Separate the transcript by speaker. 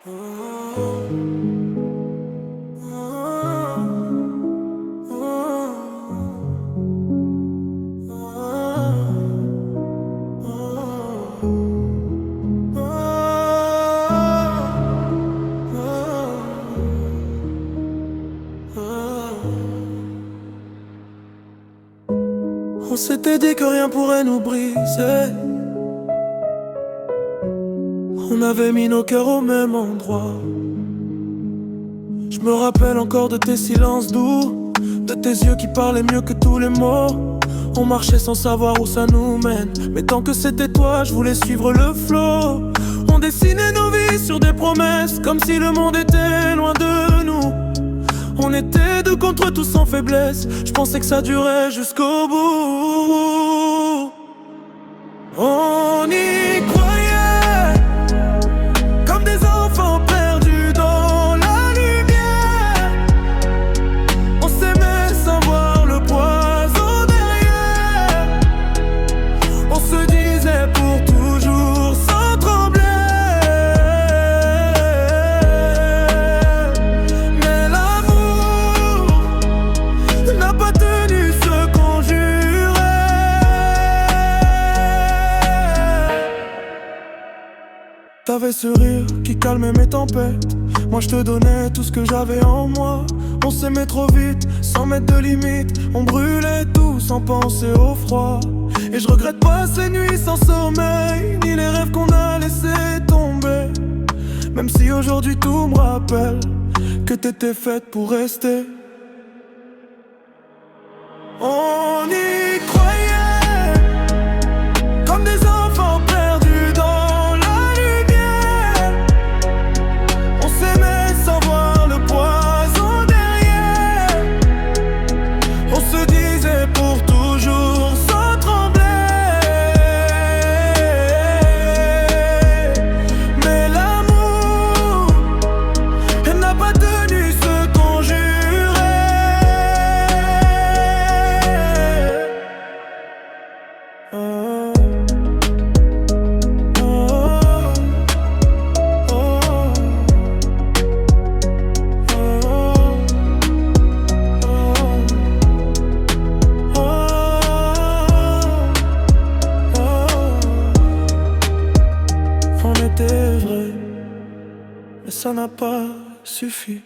Speaker 1: On s'était dit que rien pourrait nous briser. On avait mis nos cœurs au même endroit. Je me rappelle encore de tes silences doux, de tes yeux qui parlaient mieux que tous les mots. On marchait sans savoir où ça nous mène, mais tant que c'était toi, je voulais suivre le flot. On dessinait nos vies sur des promesses, comme si le monde était loin de nous. On était deux contre tous sans faiblesse. Je pensais que ça durait jusqu'au bout. On y croyait, comme des enfants perdus dans la lumière. On s'aimait sans voir le poison derrière. On se disait pour toujours sans trembler. Mais l'amour n'a pas tenu ce qu'on jurait. T'avais ce rire qui calmait mes tempêtes. Moi je te donnais tout ce que j'avais en moi. On s'aimait trop vite, sans mettre de limite. On brûlait tout sans penser au froid. Et je regrette pas ces nuits sans sommeil, ni les rêves qu'on a laissés tomber. Même si aujourd'hui tout me rappelle que t'étais faite pour rester. On y croyait, comme des enfants perdus dans la lumière. On s'aimait sans voir le poison derrière. On se disait pour toujours sans trembler. Mais l'amour, elle n'a pas tenu ce qu'on jurait. Oh, oh, oh, on était vrai, mais ça n'a pas suffi.